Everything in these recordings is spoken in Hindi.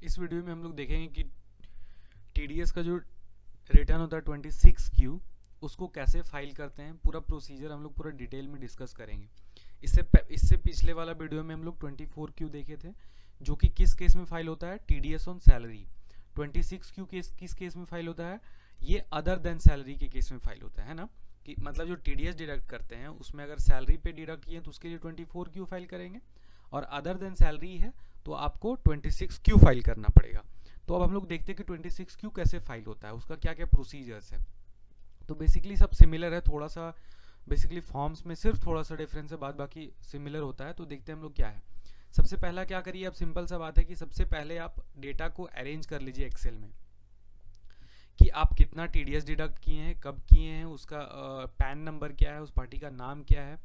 इस वीडियो में हम लोग देखेंगे कि टीडीएस का जो रिटर्न होता है 26Q उसको कैसे फाइल करते हैं। पूरा प्रोसीजर हम लोग पूरा डिटेल में डिस्कस करेंगे। इससे पिछले वाला वीडियो में हम लोग 24Q देखे थे, जो कि किस केस में फाइल होता है, टीडीएस ऑन सैलरी। 26Q किस केस में फाइल होता है, ये अदर देन सैलरी के केस में फाइल होता है ना। कि मतलब जो टीडीएस डिडक्ट करते हैं उसमें अगर सैलरी पे डिडक्ट किए तो उसके लिए 24Q फाइल करेंगे, और अदर देन सैलरी है तो आपको 26Q फाइल करना पड़ेगा। तो अब हम लोग देखते हैं कि 26Q कैसे फाइल होता है, उसका क्या क्या प्रोसीजर्स है। तो बेसिकली सब सिमिलर है, थोड़ा सा बेसिकली फॉर्म्स में सिर्फ थोड़ा सा डिफरेंस है, बाद बाकी सिमिलर होता है। तो देखते हैं हम लोग क्या है। सबसे पहला क्या करिए, अब सिंपल सा बात है कि सबसे पहले आप डेटा को अरेंज कर लीजिए एक्सेल में, कि आप कितना टीडीएस डिडक्ट किए हैं, कब किए हैं, उसका पैन नंबर क्या है, उस पार्टी का नाम क्या है,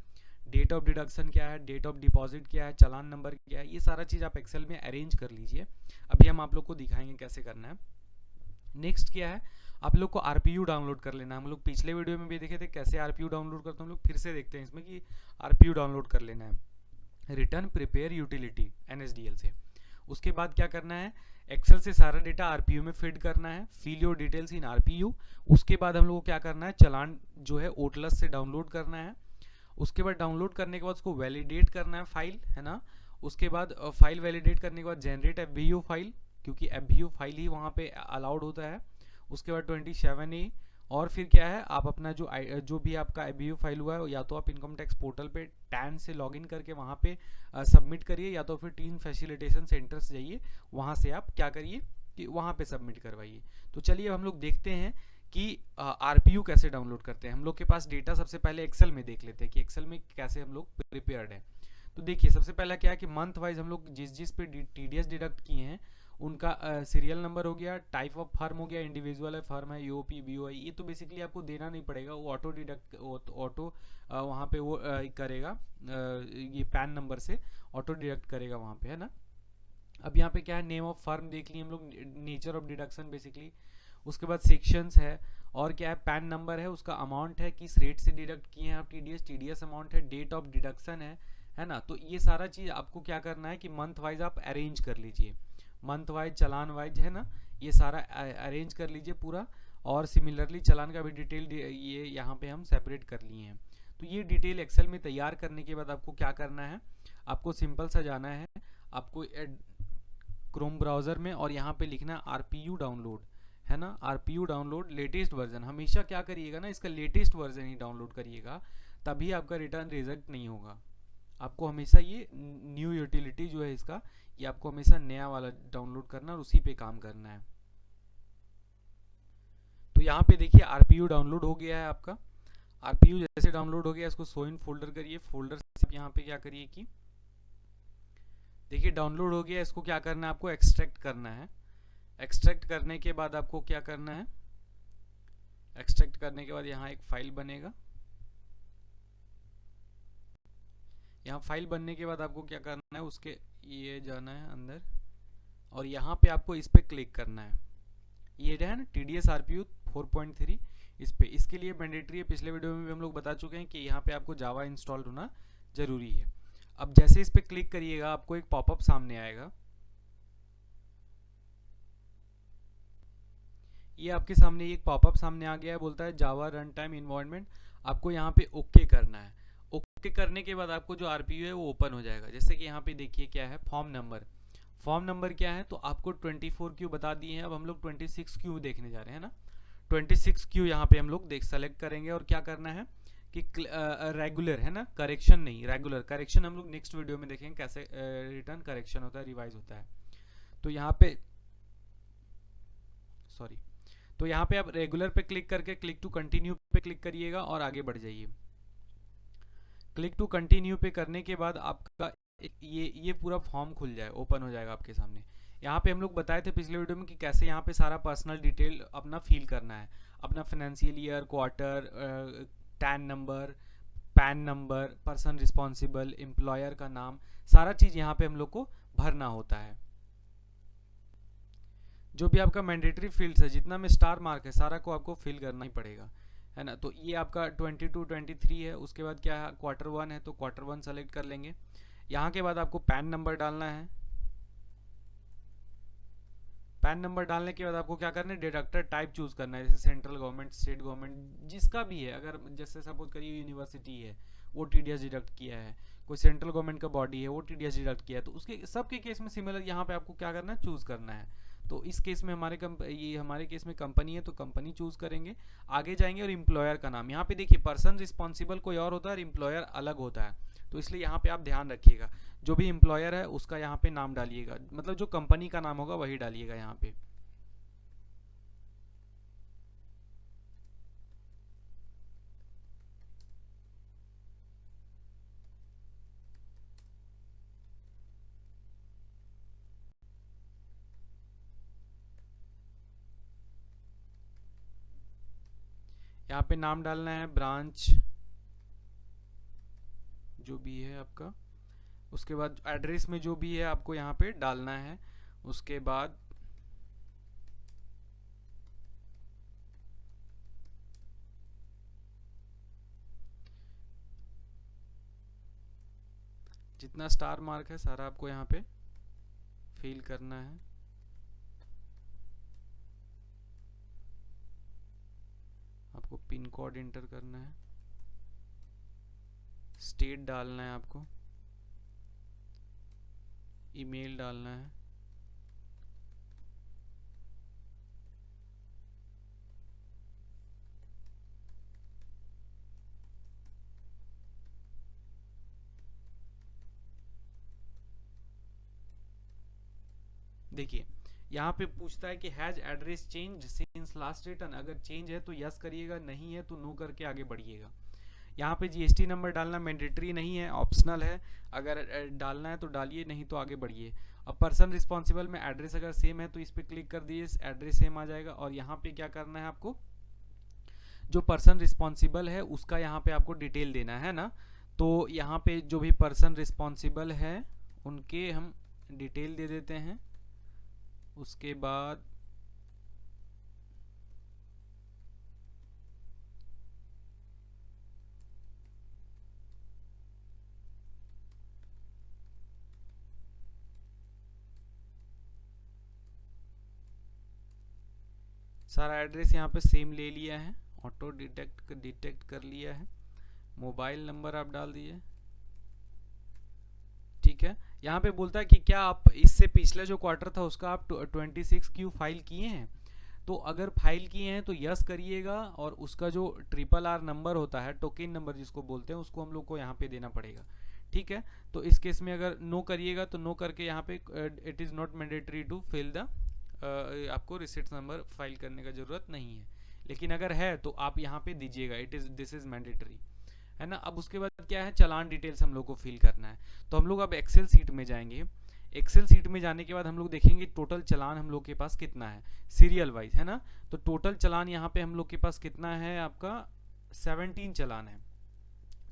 डेट ऑफ डिडक्शन क्या है, डेट ऑफ डिपॉजिट क्या है, चालान नंबर क्या है, ये सारा चीज़ आप एक्सेल में अरेंज कर लीजिए। अभी हम आप लोग को दिखाएंगे कैसे करना है। नेक्स्ट क्या है, आप लोग को आरपीयू डाउनलोड कर लेना है। हम लोग पिछले वीडियो में भी देखे थे कैसे आरपीयू डाउनलोड करते हैं, हम लोग फिर से देखते हैं इसमें कि आरपीयू डाउनलोड कर लेना है रिटर्न प्रिपेयर यूटिलिटी एनएसडीएल से। उसके बाद क्या करना है, एक्सेल से सारा डेटा आरपीयू में फीड करना है, फिल योर डिटेल्स इन आरपीयू। उसके बाद हम लोग को क्या करना है, चालान जो है ओटलस से डाउनलोड करना है। उसके बाद डाउनलोड करने के बाद उसको वैलिडेट करना है फाइल, है ना। उसके बाद फाइल वैलिडेट करने के बाद जनरेट एफवीयू फाइल, क्योंकि एफवीयू फाइल ही वहाँ पे अलाउड होता है। उसके बाद 27A, और फिर क्या है, आप अपना जो भी आपका एफवीयू फाइल हुआ है, या तो आप इनकम टैक्स पोर्टल पे टैन से लॉगिन करके वहाँ पे सबमिट करिए, या तो फिर टीन फैसिलिटेशन सेंटर से जाइए, वहाँ से आप क्या करिए कि वहाँ पे सबमिट करवाइए। तो चलिए हम लोग देखते हैं कि आरपीयू कैसे डाउनलोड करते हैं। हम लोग के पास डेटा सबसे पहले एक्सेल में देख लेते हैं कि एक्सेल में कैसे हम लोग प्रिपेयर्ड है। तो देखिए सबसे पहला क्या है कि मंथ वाइज हम लोग जिस पे टीडीएस डिडक्ट किए हैं उनका सीरियल नंबर हो गया, टाइप ऑफ फर्म हो गया, इंडिविजुअल है, फर्म है, यूओपी बीओआई, ये तो बेसिकली आपको देना नहीं पड़ेगा, वो ऑटो डिडक्ट ऑटो वहाँ पे वो करेगा, ये पैन नंबर से ऑटो डिडक्ट करेगा वहाँ पे, है ना। अब यहाँ पे क्या है, नेम ऑफ फर्म देख लिए हम लोग, नेचर ऑफ डिडक्शन बेसिकली। उसके बाद सेक्शंस है, और क्या है, पैन नंबर है, उसका अमाउंट है, किस रेट से डिडक्ट किए हैं आप टीडीएस अमाउंट है, डेट ऑफ डिडक्शन है ना। तो ये सारा चीज़ आपको क्या करना है कि मंथ वाइज आप अरेंज कर लीजिए, मंथ वाइज चालान वाइज, है ना। ये सारा अरेंज कर लीजिए पूरा। और सिमिलरली चालान का भी डिटेल ये यहाँ पे हम सेपरेट कर लिए हैं। तो ये डिटेल एक्सेल में तैयार करने के बाद आपको क्या करना है, आपको सिंपल सा जाना है, आपको क्रोम ब्राउज़र में, और यहाँ पे लिखना है आरपीयू डाउनलोड, है ना। आरपीयू डाउनलोड लेटेस्ट वर्जन, हमेशा क्या करिएगा ना, इसका लेटेस्ट वर्जन ही डाउनलोड करिएगा, तभी आपका रिटर्न रिजेक्ट नहीं होगा। आपको हमेशा ये न्यू यूटिलिटी जो है इसका, ये आपको हमेशा नया वाला डाउनलोड करना और उसी पे काम करना है। तो यहाँ पे देखिए आरपीयू डाउनलोड हो गया है आपका। आरपीयू जैसे डाउनलोड हो गया, इसको शो इन फोल्डर करिए, फोल्डर से यहाँ पे क्या करिए कि देखिए डाउनलोड हो गया, इसको क्या करना है, आपको एक्सट्रैक्ट करना है। एक्सट्रैक्ट करने के बाद आपको क्या करना है, एक्सट्रैक्ट करने के बाद यहाँ एक फाइल बनेगा। यहाँ फाइल बनने के बाद आपको क्या करना है, उसके ये जाना है अंदर, और यहाँ पे आपको इस पे क्लिक करना है। ये है ना टीडीएस आरपीयू 4.3, इस पे, इसके लिए मैंडेटरी है। पिछले वीडियो में भी हम लोग बता चुके हैं कि यहाँ पे आपको जावा इंस्टॉल होना जरूरी है। अब जैसे इस पे क्लिक करिएगा आपको एक पॉपअप सामने आएगा, ये आपके सामने एक पॉपअप सामने आ गया है, बोलता है जावा रन टाइम इन्वायरमेंट। आपको यहाँ पे ओके करना है। ओके करने के बाद आपको जो आरपीयू है वो ओपन हो जाएगा। जैसे कि यहाँ पे देखिए क्या है, फॉर्म नंबर, फॉर्म नंबर क्या है, तो आपको 24Q बता दिए हैं। अब हम लोग 26Q देखने जा रहे हैं ना। 26Q यहाँ पे हम लोग सेलेक्ट करेंगे, और क्या करना है कि रेगुलर, है ना, करेक्शन नहीं, रेगुलर। करेक्शन हम लोग नेक्स्ट वीडियो में देखेंगे कैसे रिटर्न करेक्शन होता है, रिवाइज होता है। तो यहाँ पे सॉरी, तो यहाँ पे आप रेगुलर पे क्लिक करके क्लिक टू कंटिन्यू पे क्लिक करिएगा और आगे बढ़ जाइए। क्लिक टू कंटिन्यू पे करने के बाद आपका ये पूरा फॉर्म खुल जाए, ओपन हो जाएगा आपके सामने। यहाँ पे हम लोग बताए थे पिछले वीडियो में कि कैसे यहाँ पे सारा पर्सनल डिटेल अपना फिल करना है, अपना financial year, quarter, tan number, pan number, person responsible, employer का नाम, सारा चीज़ यहाँ पे हम लोग को भरना होता है। जो भी आपका मैंडेटरी फील्ड्स है, जितना में स्टार मार्क है, सारा को आपको फिल करना ही पड़ेगा, है ना। तो ये आपका 22 23 है। उसके बाद क्या है, Q1 है, तो Q1 सेलेक्ट कर लेंगे। यहाँ के बाद आपको पैन नंबर डालना है। पैन नंबर डालने के बाद आपको क्या करना है, डिडक्टर टाइप चूज करना है, जैसे सेंट्रल गवर्नमेंट, स्टेट गवर्नमेंट, जिसका भी है। अगर जैसे सपोज करिए यूनिवर्सिटी है, वो टीडीएस डिडक्ट किया है, कोई सेंट्रल गवर्नमेंट का बॉडी है, वो टीडीएस डिडक्ट किया है, तो उसके सबके केस में सिमिलर यहाँ पे आपको क्या करना है, चूज करना है। तो इस केस में हमारे केस में कंपनी है, तो कंपनी चूज करेंगे। आगे जाएंगे और एम्प्लॉयर का नाम, यहाँ पे देखिए पर्सन रिस्पॉन्सिबल कोई और होता है और एम्प्लॉयर अलग होता है, तो इसलिए यहाँ पे आप ध्यान रखिएगा, जो भी एम्प्लॉयर है उसका यहाँ पे नाम डालिएगा, मतलब जो कंपनी का नाम होगा वही डालिएगा यहाँ पे। यहाँ पे नाम डालना है ब्रांच जो भी है आपका, उसके बाद एड्रेस में जो भी है आपको यहाँ पे डालना है। उसके बाद जितना स्टार मार्क है सारा आपको यहाँ पे फिल करना है। आपको पिन कोड एंटर करना है, स्टेट डालना है, आपको ईमेल डालना है, देखिए यहाँ पे पूछता है कि has address change since last return, अगर चेंज है तो यस करिएगा, नहीं है तो नो करके आगे बढ़िएगा। यहाँ पे जीएसटी नंबर डालना मैंडेटरी नहीं है, ऑप्शनल है, अगर डालना है तो डालिए, नहीं तो आगे बढ़िए। अब पर्सन रिस्पॉन्सिबल में एड्रेस अगर सेम है तो इस पर क्लिक कर दीजिए, एड्रेस सेम आ जाएगा। और यहाँ पे क्या करना है, आपको जो पर्सन रिस्पॉन्सिबल है उसका यहाँ पे आपको डिटेल देना है ना, तो यहाँ पे जो भी पर्सन रिस्पॉन्सिबल है उनके हम डिटेल दे देते हैं। उसके बाद सारा एड्रेस यहाँ पे सेम ले लिया है, ऑटो डिटेक्ट कर लिया है। मोबाइल नंबर आप डाल दीजिए, ठीक है। यहाँ पे बोलता है कि क्या आप इससे पिछले जो क्वार्टर था उसका आप 26Q फाइल किए हैं, तो अगर फाइल किए हैं तो यस करिएगा, और उसका जो RRR नंबर होता है, टोकन नंबर जिसको बोलते हैं, उसको हम लोग को यहाँ पे देना पड़ेगा, ठीक है। तो इस केस में अगर नो करिएगा तो नो करके यहाँ पे it is not mandatory to fill the, आपको रिसिट्स नंबर फाइल करने का ज़रूरत नहीं है, लेकिन अगर है तो आप यहाँ पे दीजिएगा, दिस इज़ मैंडेटरी, है ना। अब उसके बाद क्या है, चालान डिटेल्स हम लोग को फिल करना है। तो हम लोग अब एक्सेल सीट में जाएंगे। एक्सेल सीट में जाने के बाद हम लोग देखेंगे टोटल चालान हम लोग के पास कितना है, सीरियल वाइज, है ना। तो टोटल चालान यहाँ पे हम लोग के पास कितना है, आपका 17 चालान है।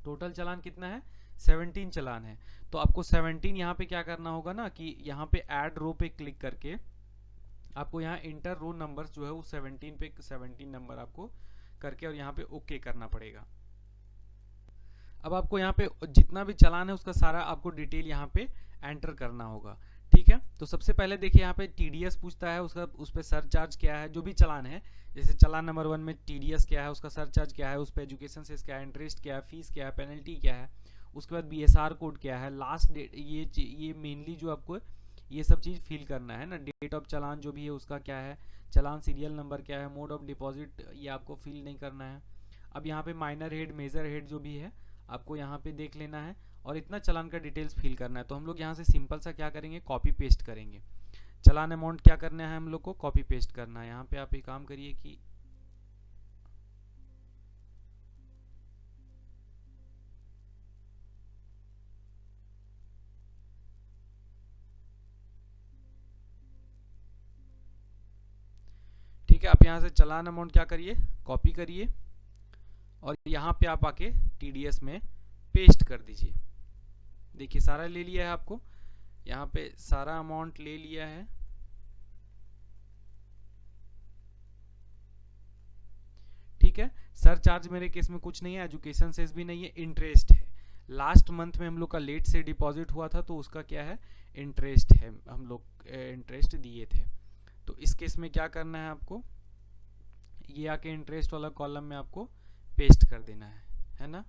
टोटल चालान कितना है, 17 चालान है। तो आपको 17 यहाँ पे क्या करना होगा ना, कि यहाँ पे ऐड रो पे क्लिक करके आपको यहाँ इंटर रो नंबर्स जो है वो 17 पे 17 नंबर आपको करके और यहाँ पे ओके करना पड़ेगा। अब आपको यहाँ पे जितना भी चालान है उसका सारा आपको डिटेल यहाँ पे एंटर करना होगा, ठीक है। तो सबसे पहले देखिए यहाँ पे टीडीएस पूछता है, उसका उस पर सरचार्ज क्या है, जो भी चालान है, जैसे चालान नंबर 1 में टीडीएस क्या है, उसका सरचार्ज क्या है, उस पर एजुकेशन सेस क्या है, इंटरेस्ट क्या है, फीस क्या है, पेनल्टी क्या है, उसके बाद बीएसआर कोड क्या है, लास्ट डेट, ये मेनली जो आपको ये सब चीज़ फिल करना है ना। डेट ऑफ चालान जो भी है उसका क्या है, चालान सीरियल नंबर क्या है, मोड ऑफ डिपॉजिट ये आपको फिल नहीं करना है। अब यहाँ पे माइनर हेड, मेजर हेड जो भी है आपको यहाँ पे देख लेना है, और इतना चालान का डिटेल्स फिल करना है। तो हम लोग यहाँ से सिंपल सा क्या करेंगे, कॉपी पेस्ट करेंगे। चालान अमाउंट क्या करना है, हम लोग को कॉपी पेस्ट करना है। यहाँ पे आप एक काम करिए कि ठीक है, आप यहाँ से चालान अमाउंट क्या करिए, कॉपी करिए, और यहाँ पे आप आके टीडीएस में पेस्ट कर दीजिए। देखिए सारा ले लिया है, आपको यहाँ पे सारा अमाउंट ले लिया है। ठीक है, सर चार्ज मेरे केस में कुछ नहीं है, एजुकेशन सेस भी नहीं है, इंटरेस्ट है। लास्ट मंथ में हम लोग का लेट से डिपॉजिट हुआ था तो उसका क्या है, इंटरेस्ट है, हम लोग इंटरेस्ट दिए थे। तो इस केस में क्या करना है आपको, ये आके इंटरेस्ट वाला कॉलम में आपको पेस्ट कर देना है ना।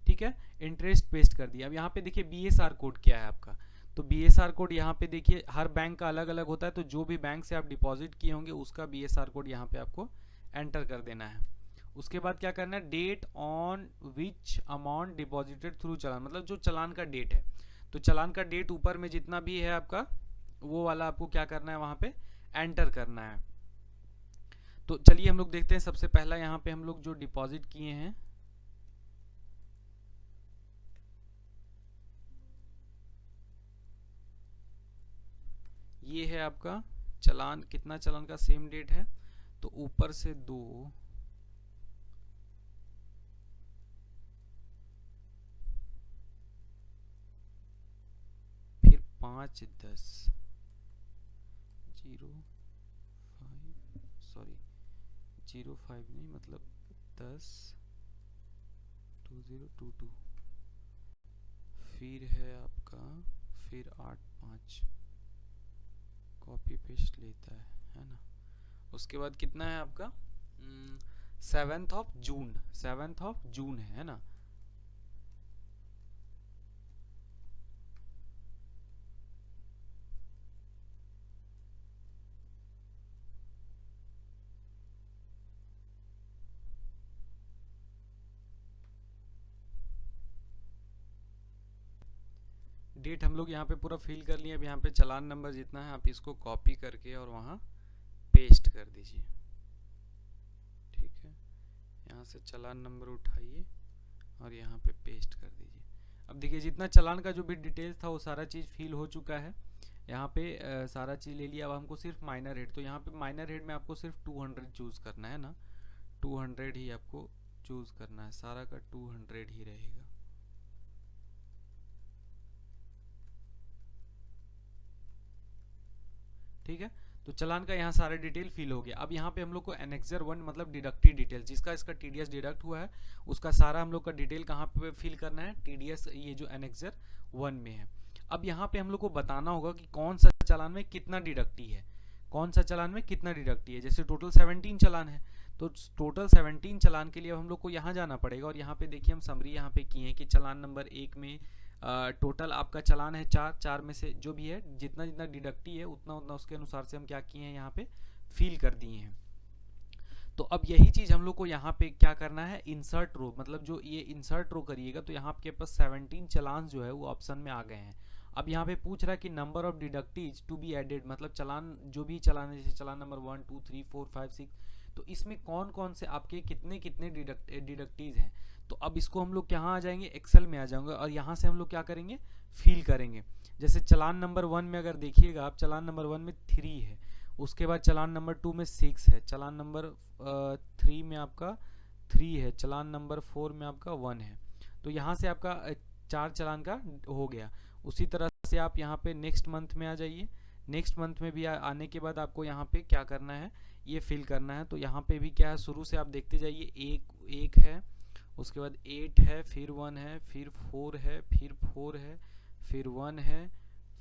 ठीक है, इंटरेस्ट पेस्ट कर दिया। अब यहाँ पे देखिए BSR कोड क्या है आपका, तो BSR कोड यहाँ पे देखिए हर बैंक का अलग अलग होता है, तो जो भी बैंक से आप डिपॉजिट किए होंगे उसका BSR कोड यहाँ पे आपको एंटर कर देना है। उसके बाद क्या करना है, date on which amount deposited through challan, मतलब जो चलान का डेट है, तो चलान का डेट ऊपर में जितना भी है आपका वो वाला आपको क्या करना है वहाँ पे एंटर करना है। तो चलिए हम लोग देखते हैं, सबसे पहला यहाँ पे हम लोग जो डिपॉजिट किए हैं, ये है आपका चलान, कितना चलान का सेम डेट है, तो ऊपर से 2, फिर 5 10 05 नहीं, मतलब 10/2022, फिर है आपका, फिर 8/5 कॉपी पेस्ट लेता है ना। उसके बाद कितना है आपका 7th ऑफ जून है ना। डेट हम लोग यहाँ पे पूरा फिल कर लिए। अब यहाँ पे चालान नंबर जितना है आप इसको कॉपी करके और वहाँ पेस्ट कर दीजिए। ठीक है, यहाँ से चालान नंबर उठाइए और यहाँ पे पेस्ट कर दीजिए। अब देखिए जितना चालान का जो भी डिटेल्स था वो सारा चीज़ फिल हो चुका है। यहाँ पे सारा चीज़ ले लिया। अब हमको सिर्फ माइनर हेड, तो यहाँ पे माइनर हेड में आपको सिर्फ 200 चूज़ करना है ना, 200 ही आपको चूज़ करना है, सारा का 200 ही रहेगा। ठीक है, तो चलान का यहाँ सारा डिटेल फिल हो गया। अब यहाँ पे हम लोग को एनेक्सर 1 मतलब डिडक्टिव डिटेल, जिसका इसका TDS डिडक्ट हुआ है उसका सारा हम लोग का डिटेल कहाँ पे फिल करना है, TDS ये जो एनेक्सर 1 में है। अब यहाँ पे हम लोग को बताना होगा कि कौन सा चालान में कितना डिडक्टी है, कौन सा चालान में कितना डिडक्टी है। जैसे टोटल 17 चालान है, तो टोटल 17 चालान के लिए हम लोग को यहाँ जाना पड़ेगा और यहाँ पे देखिए हम समरी यहाँ पे किए हैं कि चालान नंबर 1 में टोटल आपका चालान है 4 में से जो भी है जितना जितना डिडक्टी है उतना उतना उसके अनुसार से हम क्या किए हैं यहाँ पे फिल कर दिए हैं। तो अब यही चीज़ हम लोग को यहाँ पे क्या करना है, इंसर्ट रो, मतलब जो ये इंसर्ट रो करिएगा तो यहाँ आपके पास 17 चालान जो है वो ऑप्शन में आ गए हैं। अब यहाँ पे पूछ रहा है कि number of deductees to be added, मतलब चालान जो भी चालान है जैसे चालान नंबर 1 2 3 4 5 6, तो इसमें कौन कौन से आपके कितने कितने डिडक्टीज हैं। तो अब इसको हम लोग कहाँ आ जाएंगे, एक्सेल में आ जाएंगे और यहाँ से हम लोग क्या करेंगे, फिल करेंगे। जैसे चालान नंबर 1 में अगर देखिएगा आप, चालान नंबर 1 में 3 है, उसके बाद चालान नंबर 2 में 6 है, चालान नंबर 3 में आपका 3 है, चालान नंबर 4 में आपका 1 है। तो यहाँ से आपका 4 चालान का हो गया। उसी तरह से आप यहाँ पे नेक्स्ट मंथ में आ जाइए। नेक्स्ट मंथ में भी आने के बाद आपको यहाँ पे क्या करना है, ये फिल करना है। तो यहाँ पे भी क्या है, शुरू से आप देखते जाइए, एक है, उसके बाद 8 है, फिर 1 है, फिर 4 है, फिर 4 है, फिर 1 है,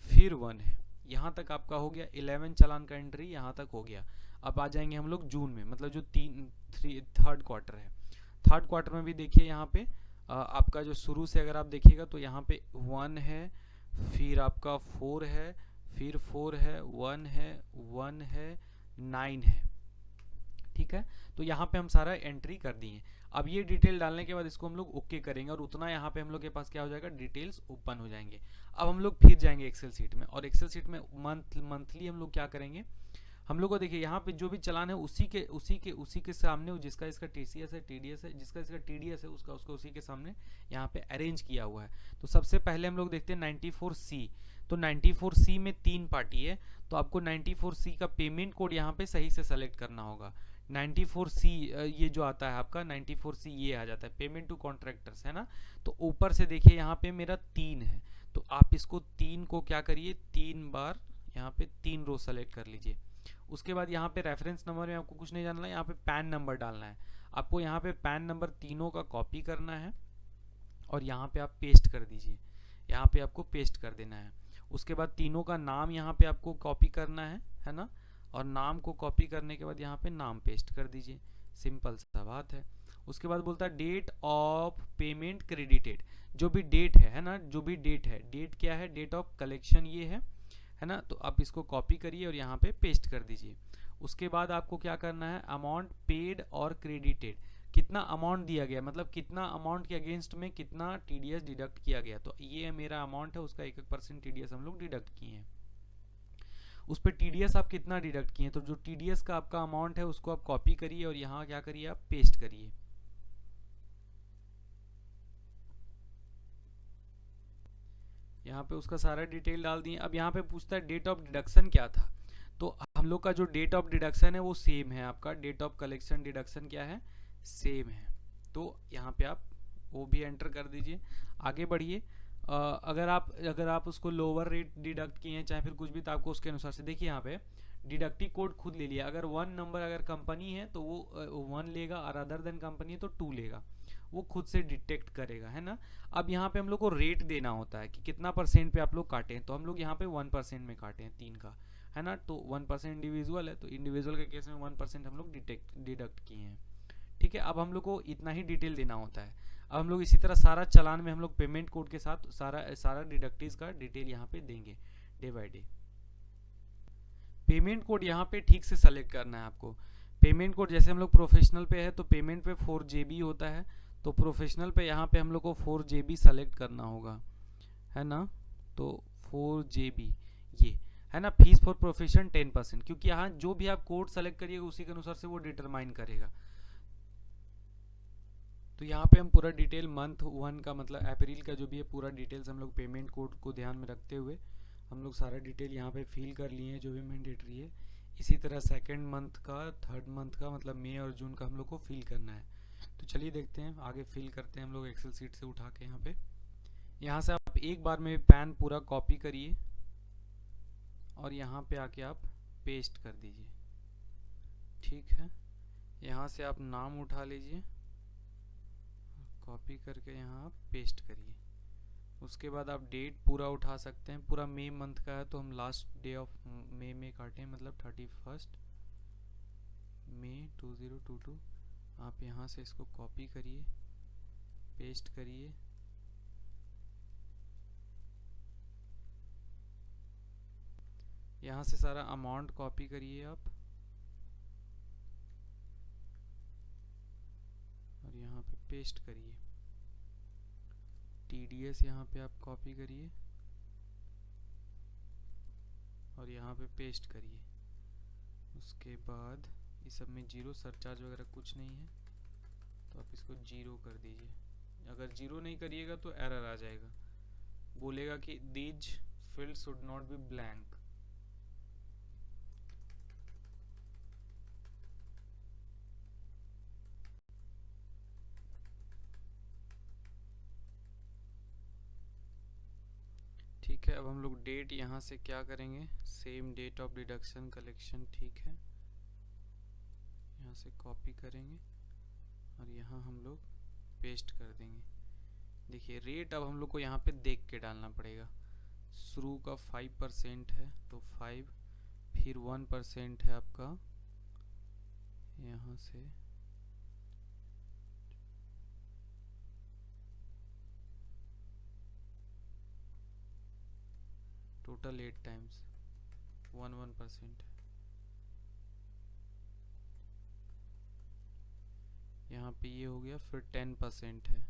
फिर 1 है, यहाँ तक आपका हो गया। 11 चालान का एंट्री यहाँ तक हो गया। अब आ जाएंगे हम लोग जून में, मतलब जो थर्ड क्वार्टर है। थर्ड क्वार्टर में भी देखिए यहाँ पे आपका जो शुरू से अगर आप देखिएगा तो यहाँ पे 1 है, फिर आपका 4 है, फिर 4 है, 1 है, 1 है, 9 है। ठीक है, तो यहाँ पे हम सारा एंट्री कर दिए। अब ये डिटेल डालने के बाद इसको हम लोग ओके करेंगे और उतना यहाँ पे हम लोग के पास क्या हो जाएगा, डिटेल्स ओपन हो जाएंगे। अब हम लोग फिर जाएंगे एक्सेल सीट में और एक्सेल सीट में मंथली हम लोग क्या करेंगे, हम लोग को देखिए यहाँ पे जो भी चालान है उसी के सामने जिसका इसका TCS है, TDS है, जिसका इसका TDS है उसका उसी के सामने यहाँ पे अरेंज किया हुआ है। तो सबसे पहले हम लोग देखते हैं 94C। तो 94C में 3 पार्टी है, तो आपको 94C का पेमेंट कोड यहाँ पे सही से सेलेक्ट करना होगा। 94C ये जो आता है आपका 94C ये आ जाता है, पेमेंट टू कॉन्ट्रैक्टर्स है ना। तो ऊपर से देखिए यहाँ पे मेरा 3 है, तो आप इसको 3 को क्या करिए, 3 बार यहाँ पे 3 रो सेलेक्ट कर लीजिए। उसके बाद यहाँ पे रेफरेंस नंबर में आपको कुछ नहीं जानना है, यहाँ पे पैन नंबर डालना है। आपको यहाँ पे पैन नंबर तीनों का कॉपी करना है और यहाँ पे आप पेस्ट कर दीजिए। यहाँ पे आपको पेस्ट कर देना है। उसके बाद तीनों का नाम यहाँ पे आपको कॉपी करना है ना, और नाम को कॉपी करने के बाद यहाँ पे नाम पेस्ट कर दीजिए, सिंपल सा बात है। उसके बाद बोलता है डेट ऑफ पेमेंट क्रेडिटेड, जो भी डेट है ना, जो भी डेट है, डेट क्या है, डेट ऑफ कलेक्शन ये है ना, तो आप इसको कॉपी करिए और यहाँ पे पेस्ट कर दीजिए। उसके बाद आपको क्या करना है, अमाउंट पेड और क्रेडिटेड, कितना अमाउंट दिया गया, मतलब कितना अमाउंट के अगेंस्ट में कितना टीडीएस डिडक्ट किया गया, तो ये मेरा अमाउंट है, उसका 1% टीडीएस हम लोग डिडक्ट किए हैं। उस पर टीडीएस आप कितना डिडक्ट किए, तो जो टीडीएस का आपका अमाउंट है उसको आप कॉपी करिए और यहाँ क्या करिए, आप पेस्ट करिए। यहाँ पे उसका सारा डिटेल डाल दिए। अब यहाँ पे पूछता है डेट ऑफ डिडक्शन क्या था, तो हम लोग का जो डेट ऑफ डिडक्शन है वो सेम है, आपका डेट ऑफ कलेक्शन डिडक्शन क्या है, सेम है, तो यहाँ पे आप वो भी एंटर कर दीजिए। आगे बढ़िए। अगर आप उसको लोअर रेट डिडक्ट किए हैं चाहे फिर कुछ भी, तो आपको उसके अनुसार से देखिए यहाँ पे डिडक्टिव कोड खुद ले लिया। अगर 1 नंबर अगर कंपनी है तो वो 1 लेगा, और अदर देन कंपनी है तो 2 लेगा, वो खुद से डिटेक्ट करेगा, है ना। अब यहाँ पे हम लोग को रेट देना होता है कि कितना परसेंट पे आप लोग काटे हैं, तो हम लोग यहाँ पे 1% में काटे हैं 3 का, है ना, तो 1% इंडिविजुअल है, तो इंडिविजुअल के केस में 1% हम लोग डिडक्ट किए हैं, ठीक है। अब हम लोग को इतना ही डिटेल देना होता है। अब हम लोग इसी तरह सारा चालान में हम लोग पेमेंट कोड के साथ सारा डिडक्टिव्स का डिटेल यहाँ पे देंगे day by day. Payment code यहाँ पे ठीक से सेलेक्ट करना है आपको। पेमेंट कोड जैसे हम लोग प्रोफेशनल पे है तो पेमेंट पे 4 GB होता है, तो प्रोफेशनल पे यहाँ पे हम लोग को 4 GB सेलेक्ट करना होगा, है ना, तो 4 GB ये है ना। फीस फॉर प्रोफेशन 10%, क्योंकि यहाँ जो भी आप कोड सेलेक्ट करिएगा उसी के अनुसार से वो डिटरमाइन करेगा। तो यहाँ पे हम पूरा डिटेल मंथ 1 का मतलब अप्रैल का जो भी है पूरा डिटेल्स हम लोग पेमेंट कोड को ध्यान में रखते हुए हम लोग सारा डिटेल यहाँ पे फिल कर लिए हैं जो भी मैंडेटरी है। इसी तरह सेकंड मंथ का, थर्ड मंथ का मतलब मई और जून का हम लोग को फिल करना है। तो चलिए देखते हैं आगे फिल करते हैं हम लोग एक्सेल सीट से उठा के। यहाँ से आप एक बार में पैन पूरा कॉपी करिए और यहाँ पे आके आप पेस्ट कर दीजिए, ठीक है। यहाँ से आप नाम उठा लीजिए, कॉपी करके यहाँ आप पेस्ट करिए। उसके बाद आप डेट पूरा उठा सकते हैं, पूरा मई मंथ का है तो हम लास्ट डे ऑफ मई में काटें, मतलब 31 मई 2022। आप यहाँ से इसको कॉपी करिए, पेस्ट करिए, यहाँ से सारा अमाउंट कॉपी करिए आप और यहाँ पे पेस्ट करिए। टीडीएस यहाँ पे आप कॉपी करिए और यहाँ पे पेस्ट करिए। उसके बाद इस सब में जीरो सरचार्ज वगैरह कुछ नहीं है तो आप इसको जीरो कर दीजिए। अगर जीरो नहीं करिएगा तो एरर आ जाएगा, बोलेगा कि these field should not be blank. ठीक है, अब हम लोग डेट यहाँ से क्या करेंगे, same date of deduction collection, ठीक है, यहाँ से कॉपी करेंगे और यहाँ हम लोग पेस्ट कर देंगे। देखिए रेट अब हम लोग को यहाँ पे देख के डालना पड़ेगा। शुरू का 5% है तो 5, फिर 1% है आपका यहाँ से, टोटल 8 टाइम्स 1% है। यहाँ पे ये हो गया, फिर 10% है,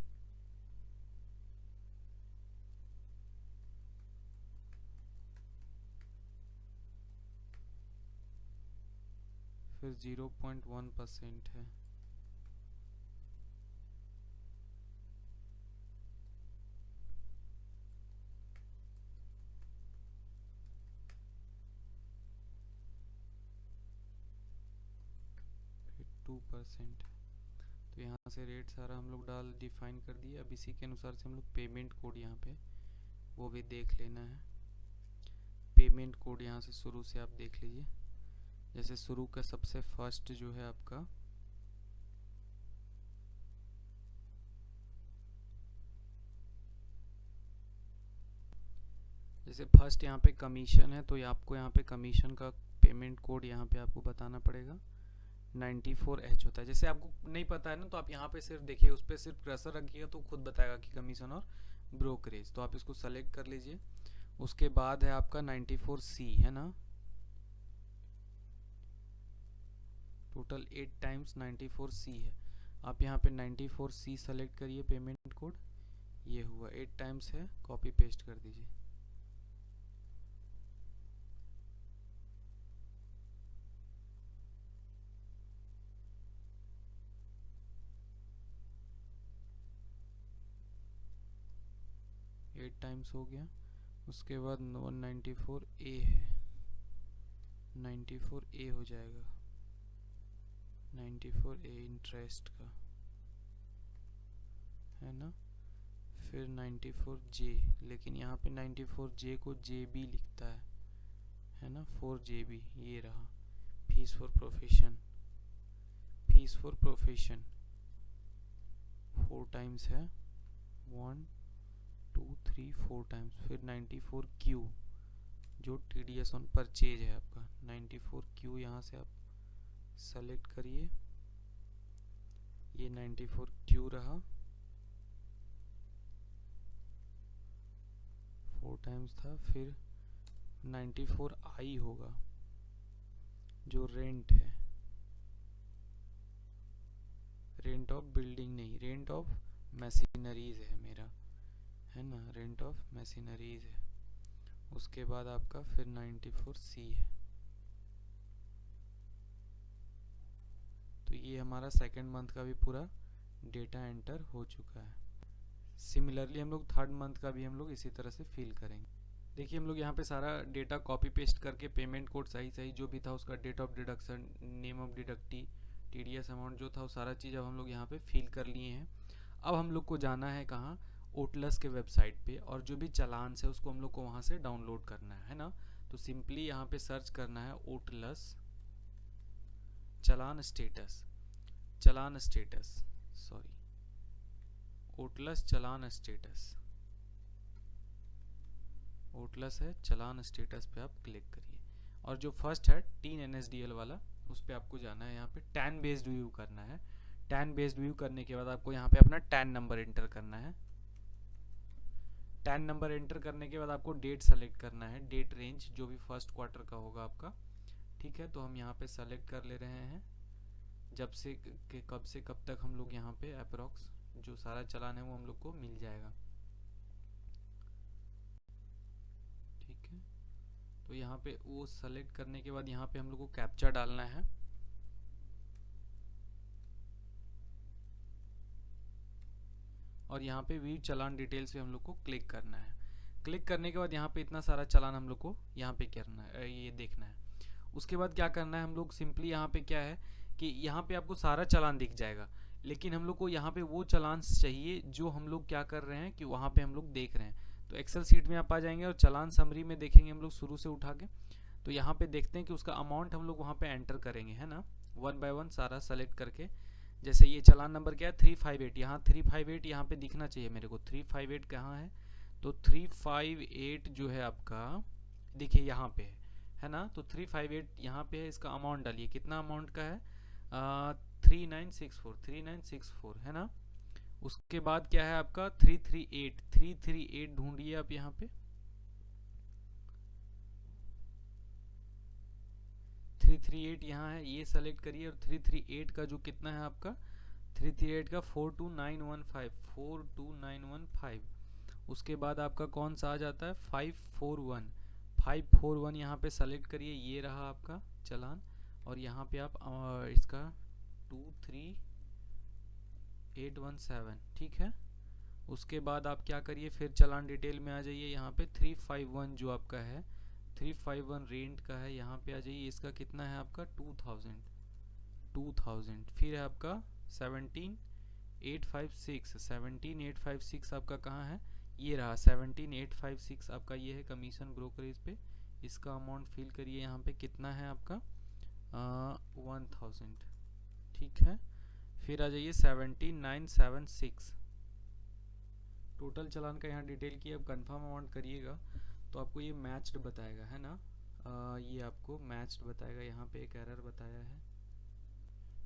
फिर 0.1% है, फिर 2%। तो यहाँ से रेट सारा हम लोग डिफाइन कर दिए। अब इसी के अनुसार से हम लोग पेमेंट कोड यहाँ पे वो भी देख लेना है। पेमेंट कोड यहाँ से शुरू से आप देख लीजिए। जैसे शुरू का सबसे फर्स्ट जो है आपका जैसे फर्स्ट यहाँ पे कमीशन है, तो ये आपको यहाँ पे कमीशन का पेमेंट कोड यहाँ पे आपको बताना पड़ेगा, 94H होता है। जैसे आपको नहीं पता है ना, तो आप यहाँ पे सिर्फ देखिए, उस पर सिर्फ कर्सर रखिएगा तो खुद बताएगा कि कमीशन और ब्रोकरेज, तो आप इसको सेलेक्ट कर लीजिए। उसके बाद है आपका 94C, है ना, टोटल 8 टाइम्स 94C है। आप यहाँ पे 94C सेलेक्ट करिए, पेमेंट कोड ये हुआ, 8 टाइम्स है, कॉपी पेस्ट कर दीजिए। एट टाइम्स हो गया। उसके बाद 194A है, 94A हो जाएगा, 94A इंटरेस्ट का, है ना। फिर 94J, लेकिन यहाँ पे 94J को JB लिखता है ना, 4JB, ये रहा। Fees for profession, fees for profession 4 times है, 1 2 3 4 टाइम्स। फिर 94Q जो TDS ऑन परचेज है आपका, 94Q यहाँ से आप सेलेक्ट करिए, ये 94Q रहा, 4 टाइम्स था। फिर 94I होगा जो रेंट है, रेंट ऑफ बिल्डिंग नहीं, रेंट ऑफ मशीनरीज है मेरा, है ना, रेंट ऑफ मशीनरीज है। उसके बाद आपका फिर 94C है। तो ये हमारा सेकंड मंथ का भी पूरा डेटा एंटर हो चुका है। सिमिलरली हम लोग थर्ड मंथ का भी हम लोग इसी तरह से फिल करेंगे। देखिए हम लोग यहाँ पे सारा डेटा कॉपी पेस्ट करके पेमेंट कोड सही जो भी था उसका, date of deduction, name of deductee, TDS amount जो था वो सारा चीज़ अब हम लोग यहाँ पे फिल कर लिए हैं। अब हम लोग को जाना है कहाँ, ओटलस के वेबसाइट पे, और जो भी चालान है उसको हम लोग को वहाँ से डाउनलोड करना है ना। तो सिंपली यहाँ पे सर्च करना है ओटलस चालान स्टेटस, चालान स्टेटस, सॉरी, ओटलस चालान स्टेटस, ओटलस है, चालान स्टेटस पे आप क्लिक करिए। और जो फर्स्ट है टीन NSDL वाला, उस पर आपको जाना है, यहाँ पे टैन बेस्ड व्यू करना है। टैन बेस्ड व्यू करने के बाद आपको यहाँ पे अपना टैन नंबर एंटर करना है। टैन नंबर एंटर करने के बाद आपको डेट सेलेक्ट करना है, डेट रेंज जो भी फर्स्ट क्वार्टर का होगा आपका, ठीक है। तो हम यहाँ पे सेलेक्ट कर ले रहे हैं, जब से कब से कब तक हम लोग यहाँ पे अप्रोक्स जो सारा चालान है वो हम लोग को मिल जाएगा, ठीक है। तो यहाँ पे वो सेलेक्ट करने के बाद यहाँ पे हम लोग को कैप्चा डालना है, और यहाँ पे व्यू चालान डिटेल्स पे हम लोग को क्लिक करना है। क्लिक करने के बाद यहाँ पे इतना सारा चालान हम लोग को यहाँ पे करना है, ये देखना है। उसके बाद क्या करना है, हम लोग सिंपली यहाँ पे क्या है कि यहाँ पे आपको सारा चालान दिख जाएगा, लेकिन हम लोग को यहाँ पे वो चालान चाहिए जो हम लोग क्या कर रहे हैं कि वहाँ पे हम लोग देख रहे हैं। तो एक्सेल सीट में आप आ जाएंगे और चालान समरी में देखेंगे हम लोग शुरू से उठा के। तो यहाँ पे देखते हैं कि उसका अमाउंट हम लोग वहाँ पे एंटर करेंगे, है ना, 1 बाय 1 सारा सेलेक्ट करके। जैसे ये चालान नंबर क्या है, 358, यहाँ 358 यहाँ पे दिखना चाहिए मेरे को। 358 कहाँ है, तो 358 जो है आपका, देखिए यहाँ पे है ना। तो 358 यहाँ पे है, इसका अमाउंट डालिए, कितना अमाउंट का है, 3964 है ना। उसके बाद क्या है आपका 338 ढूंढिए आप यहाँ पे, 338 यहाँ है, ये सेलेक्ट करिए। और 338 का जो कितना है आपका, 338 का 42915। उसके बाद आपका कौन सा आ जाता है, 541 यहाँ पे सेलेक्ट करिए, ये रहा आपका चालान। और यहाँ पे आप इसका 23817, ठीक है। उसके बाद आप क्या करिए, फिर चालान डिटेल में आ जाइए, यहाँ पे 351 जो आपका है, 351 रेंट का है, यहाँ पे आ जाइए। इसका कितना है आपका 2000। फिर है आपका 17856 आपका कहाँ है, ये रहा 17856 आपका, ये है कमीशन ब्रोकरेज पे। इसका अमाउंट फिल करिए, यहाँ पे कितना है आपका 1000, ठीक है। फिर आ जाइए 17976, टोटल चालान का यहाँ डिटेल की अब कंफर्म अमाउंट करिएगा। तो आपको ये मैच्ड बताएगा, है ना। ये आपको मैच्ड बताएगा, यहाँ पे एक एरर बताया है,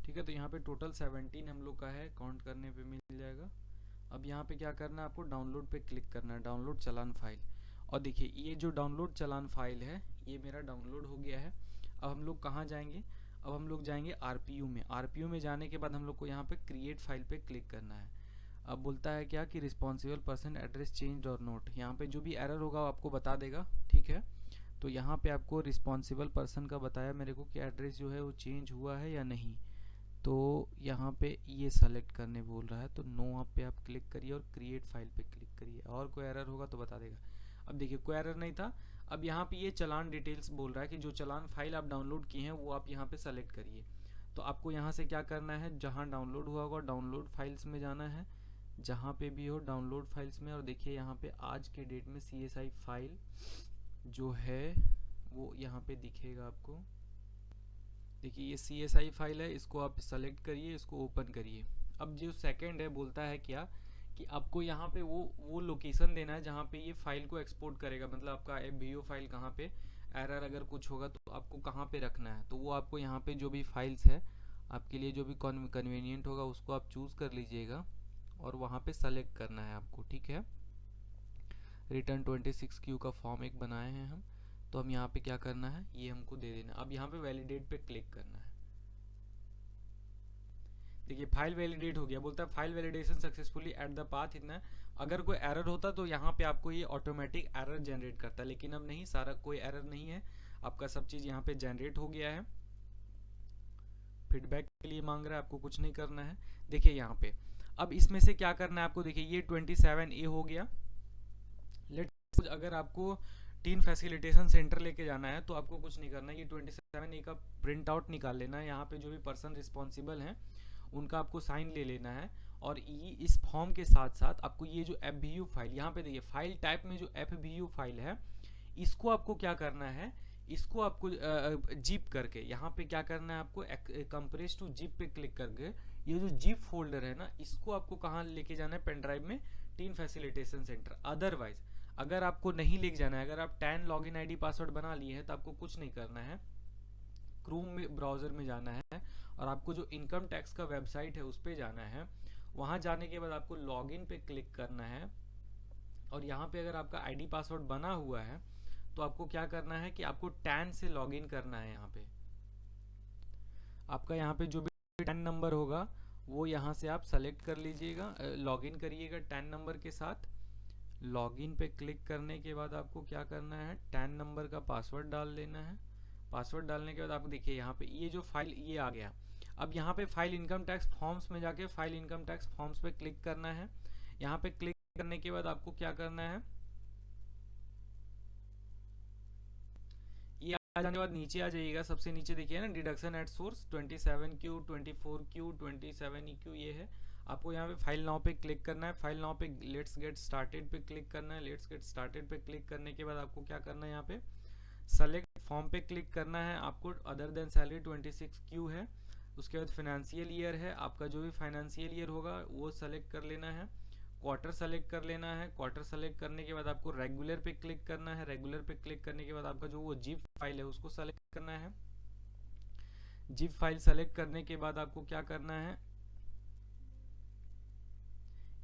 ठीक है। तो यहाँ पे टोटल 17 हम लोग का है, काउंट करने पे मिल जाएगा। अब यहाँ पे क्या करना है, आपको डाउनलोड पे क्लिक करना है, डाउनलोड चालान फाइल। और देखिए ये जो डाउनलोड चालान फाइल है ये मेरा डाउनलोड हो गया है। अब हम लोग कहाँ जाएंगे, अब हम लोग जाएंगे आरपीयू में। आरपीयू में जाने के बाद हम लोग को यहाँ पे क्रिएट फाइल पे क्लिक करना है। अब बोलता है क्या कि रिस्पॉन्सिबल पर्सन एड्रेस चेंज और नोट, यहाँ पे जो भी एरर होगा वो आपको बता देगा, ठीक है। तो यहाँ पे आपको रिस्पॉन्सिबल पर्सन का बताया मेरे को कि एड्रेस जो है वो चेंज हुआ है या नहीं। तो यहाँ पे ये सेलेक्ट करने बोल रहा है, तो नो आप पे आप क्लिक करिए और क्रिएट फाइल पे क्लिक करिए, और कोई एरर होगा तो बता देगा। अब देखिए कोई एरर नहीं था। अब यहाँ पे ये चालान डिटेल्स बोल रहा है कि जो चालान फाइल आप डाउनलोड किए हैं वो आप यहाँ पे सेलेक्ट करिए। तो आपको यहाँ से क्या करना है, जहाँ डाउनलोड हुआ होगा डाउनलोड फाइल्स में जाना है, जहाँ पे भी हो डाउनलोड फाइल्स में। और देखिए यहाँ पे आज के डेट में CSI फाइल जो है वो यहाँ पे दिखेगा आपको। देखिए ये CSI फाइल है, इसको आप सेलेक्ट करिए, इसको ओपन करिए। अब जो सेकंड है बोलता है क्या कि आपको यहाँ पे वो लोकेशन देना है जहाँ पे ये फाइल को एक्सपोर्ट करेगा, मतलब आपका FBO फाइल कहाँ पे, एरर अगर कुछ होगा तो आपको कहाँ पे रखना है। तो वो आपको यहाँ पे जो भी फाइल्स है आपके लिए जो भी कन्वीनियंट होगा उसको आप चूज़ कर लीजिएगा और वहाँ पे सेलेक्ट करना है आपको, ठीक है। रिटर्न 26Q का फॉर्म एक बनाए हैं हम, तो हम यहाँ पे क्या करना है, ये हमको दे देना। अब यहाँ पे वैलिडेट पे क्लिक करना है। देखिए फाइल वैलिडेट हो गया, बोलता है file validation successfully at the path, इतना। अगर कोई एरर होता तो यहाँ पे आपको ये ऑटोमेटिक एरर जनरेट करता, लेकिन अब नहीं, सारा कोई एरर नहीं है, आपका सब चीज़ यहाँ पे जनरेट हो गया है। फीडबैक के लिए मांग रहा है, आपको कुछ नहीं करना है। देखिए यहाँ पे अब इसमें से क्या करना है आपको, देखिए ये 27A हो गया। लेट्स अगर आपको 3 फैसिलिटेशन सेंटर लेके जाना है तो आपको कुछ नहीं करना है, ये 27A का प्रिंट आउट निकाल लेना है। यहाँ पे जो भी पर्सन रिस्पॉन्सिबल हैं उनका आपको साइन ले लेना है। और इस फॉर्म के साथ साथ आपको ये जो FBU फाइल, यहाँ पे देखिए फाइल टाइप में जो FBU फाइल है इसको आपको क्या करना है, इसको आपको जिप करके यहाँ पे क्या करना है, आपको कंप्रेस टू जिप पे क्लिक करके ये जो जिप फोल्डर है ना इसको आपको कहाँ लेके जाना है, पेन ड्राइव में 3 फैसिलिटेशन सेंटर। अदरवाइज अगर आपको नहीं लेके जाना है, अगर आप 10 लॉगिन ID पासवर्ड बना लिए हैं तो आपको कुछ नहीं करना है, क्रोम में ब्राउज़र में जाना है और आपको जो इनकम टैक्स का वेबसाइट है उस पर जाना है। वहाँ जाने के बाद आपको लॉगिन पे क्लिक करना है और यहाँ पे अगर आपका ID पासवर्ड बना हुआ है तो आपको क्या करना है कि आपको टैन से लॉगिन करना है। यहाँ पे आपका यहाँ पे जो भी टैन नंबर होगा वो यहाँ से आप सेलेक्ट कर लीजिएगा, लॉगिन करिएगा टैन नंबर के साथ। लॉगिन पे क्लिक करने के बाद आपको क्या करना है, टैन नंबर का पासवर्ड डाल लेना है। पासवर्ड डालने के बाद आपको देखिए यहाँ पे ये जो फाइल ये आ गया। अब यहाँ पे फाइल इनकम टैक्स फॉर्म्स में जाके फाइल इनकम टैक्स फॉर्म्स पे क्लिक करना है। यहाँ पे क्लिक करने के बाद आपको क्या करना है, ये आ जाने के बाद नीचे आ जाइएगा, सबसे नीचे देखिए ना deduction at source 27Q 24Q 27EQ ये है। आपको यहाँ पे फाइल नाउ पे क्लिक करना है। फाइल नाउ पे लेट्स गेट स्टार्टेड पे क्लिक करना है। लेट्स गेट स्टार्टेड पे क्लिक करने के बाद आपको क्या करना है, यहाँ पे सेलेक्ट फॉर्म पे क्लिक करना है। आपको अदर देन सैलरी 26Q है, उसके बाद फाइनेंशियल ईयर है, आपका जो भी फाइनेंशियल ईयर होगा वो सेलेक्ट कर लेना है। क्वार्टर सेलेक्ट कर लेना है। क्वार्टर सेलेक्ट करने के बाद आपको रेगुलर पे क्लिक करना है। रेगुलर पे क्लिक करने के बाद आपका जो वो जिप फाइल है उसको सेलेक्ट करना है। जिप फाइल सेलेक्ट करने के बाद आपको क्या करना है,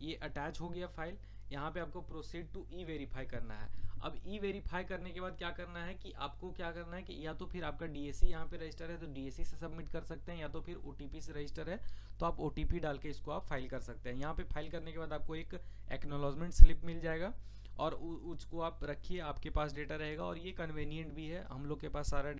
ये अटैच हो गया फाइल। यहाँ पे आपको प्रोसीड टू ई-वेरीफाई करना है। अब ई-वेरीफाई करने के बाद क्या करना है कि आपको क्या करना है कि या तो फिर आपका DAC यहाँ पे रजिस्टर है तो DAC से सबमिट कर सकते हैं, या तो फिर OTP से रजिस्टर है तो आप OTP डाल के इसको आप फाइल कर सकते हैं। यहाँ पे फाइल करने के बाद आपको एक एक्नॉलेजमेंट स्लिप मिल जाएगा और उसको आप रखिए, आपके पास डेटा रहेगा और ये कन्वीनियंट भी है, हम लोग के पास सारा